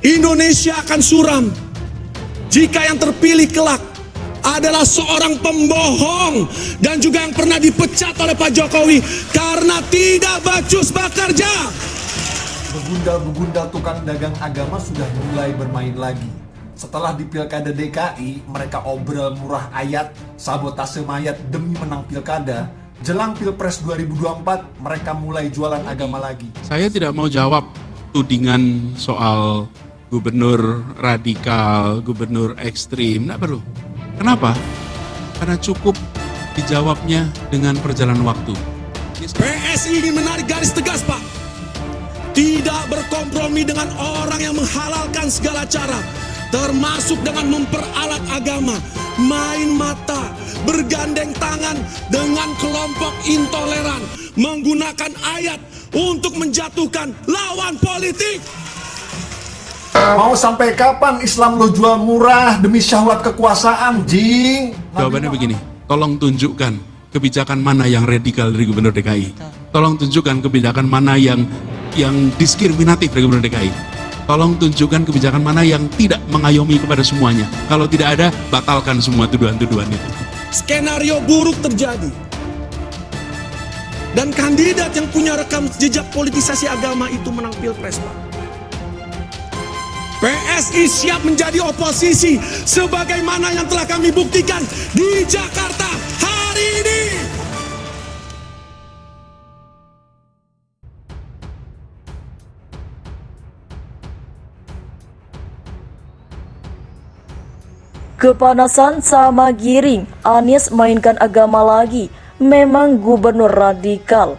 Indonesia akan suram jika yang terpilih kelak adalah seorang pembohong dan juga yang pernah dipecat oleh Pak Jokowi karena tidak becus bekerja. Begundal-begundal tukang dagang agama sudah mulai bermain lagi. Setelah di Pilkada DKI, mereka obrol murah ayat, sabotase mayat demi menang pilkada. Jelang Pilpres 2024, mereka mulai jualan agama lagi. Saya tidak mau jawab tudingan soal gubernur radikal, gubernur ekstrim, tidak perlu. Kenapa? Karena cukup dijawabnya dengan perjalanan waktu. PSI ingin menarik garis tegas, Pak. Tidak berkompromi dengan orang yang menghalalkan segala cara, termasuk dengan memperalat agama, main mata, bergandeng tangan dengan kelompok intoleran, menggunakan ayat untuk menjatuhkan lawan politik. Mau sampai kapan Islam lo jual murah demi syahwat kekuasaan, Jing? Jawabannya begini, tolong tunjukkan kebijakan mana yang radikal dari Gubernur DKI. Tolong tunjukkan kebijakan mana yang diskriminatif dari Gubernur DKI. Tolong tunjukkan kebijakan mana yang tidak mengayomi kepada semuanya. Kalau tidak ada, batalkan semua tuduhan-tuduhan itu. Skenario buruk terjadi. Dan kandidat yang punya rekam jejak politisasi agama itu menang Pilpres, Pak. PSI siap menjadi oposisi sebagaimana yang telah kami buktikan di Jakarta hari ini. Kepanasan sama Giring, Anies mainkan agama lagi, memang gubernur radikal.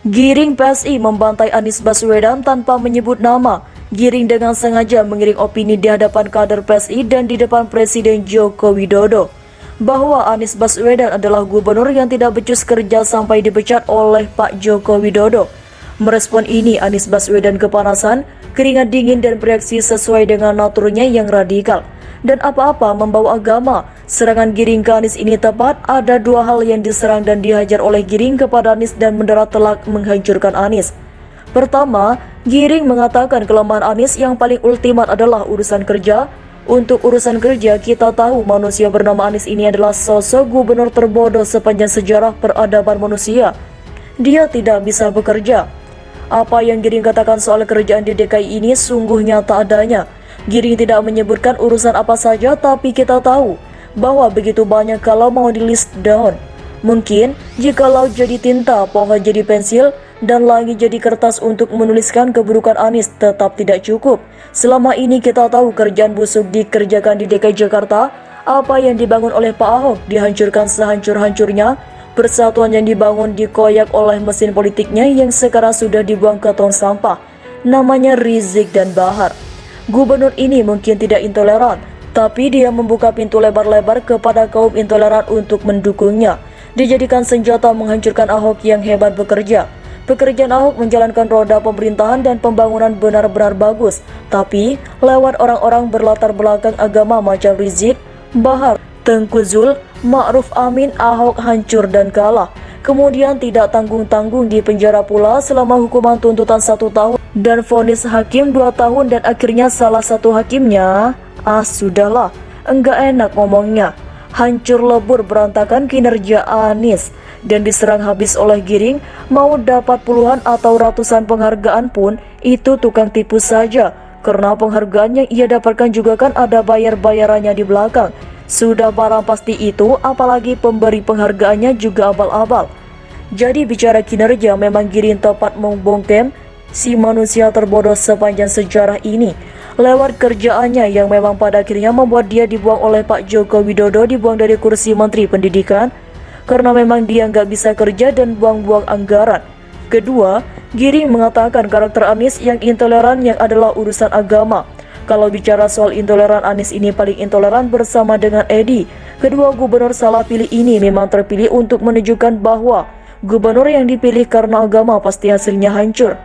Giring PSI membantai Anies Baswedan tanpa menyebut nama. Giring dengan sengaja mengiring opini di hadapan kader PSI dan di depan Presiden Joko Widodo bahwa Anies Baswedan adalah gubernur yang tidak becus kerja sampai dipecat oleh Pak Joko Widodo. Merespon ini, Anies Baswedan kepanasan, keringat dingin dan bereaksi sesuai dengan naturnya yang radikal. Dan apa-apa membawa agama. Serangan Giring ke Anies ini tepat. Ada dua hal yang diserang dan dihajar oleh Giring kepada Anies dan mendarat telak menghancurkan Anies. Pertama, Giring mengatakan kelemahan Anies yang paling ultimat adalah urusan kerja. Untuk urusan kerja, kita tahu manusia bernama Anies ini adalah sosok gubernur terbodoh sepanjang sejarah peradaban manusia. Dia tidak bisa bekerja. Apa yang Giring katakan soal kerjaan di DKI ini sungguh nyata adanya. Giring tidak menyebutkan urusan apa saja, tapi kita tahu bahwa begitu banyak kalau mau di list down. Mungkin jika laut jadi tinta, pohon jadi pensil, dan langit jadi kertas untuk menuliskan keburukan Anies tetap tidak cukup. Selama ini kita tahu kerjaan busuk dikerjakan di DKI Jakarta. Apa yang dibangun oleh Pak Ahok dihancurkan sehancur-hancurnya. Persatuan yang dibangun dikoyak oleh mesin politiknya yang sekarang sudah dibuang ke tong sampah. Namanya Rizik dan Bahar. Gubernur ini mungkin tidak intoleran, tapi dia membuka pintu lebar-lebar kepada kaum intoleran untuk mendukungnya. Dijadikan senjata menghancurkan Ahok yang hebat bekerja. Pekerjaan Ahok menjalankan roda pemerintahan dan pembangunan benar-benar bagus, tapi lewat orang-orang berlatar belakang agama macam Rizik, Bahar, Tengku Zul, Ma'ruf Amin, Ahok hancur dan kalah. Kemudian tidak tanggung-tanggung di penjara pula selama hukuman tuntutan 1 tahun dan vonis hakim 2 tahun dan akhirnya salah satu hakimnya, sudahlah, enggak enak ngomongnya. Hancur lebur berantakan kinerja Anies dan diserang habis oleh Giring. Mau dapat puluhan atau ratusan penghargaan pun itu tukang tipu saja, karena penghargaan yang ia dapatkan juga kan ada bayar-bayarannya di belakang. Sudah barang pasti itu, apalagi pemberi penghargaannya juga abal-abal. Jadi bicara kinerja, memang Giring tepat membungkam si manusia terbodoh sepanjang sejarah ini lewat kerjaannya yang memang pada akhirnya membuat dia dibuang oleh Pak Joko Widodo, dibuang dari kursi Menteri Pendidikan karena memang dia nggak bisa kerja dan buang-buang anggaran. Kedua, Giring mengatakan karakter Anies yang intoleran yang adalah urusan agama. Kalau bicara soal intoleran, Anies ini paling intoleran bersama dengan Edi. Kedua gubernur salah pilih ini memang terpilih untuk menunjukkan bahwa gubernur yang dipilih karena agama pasti hasilnya hancur.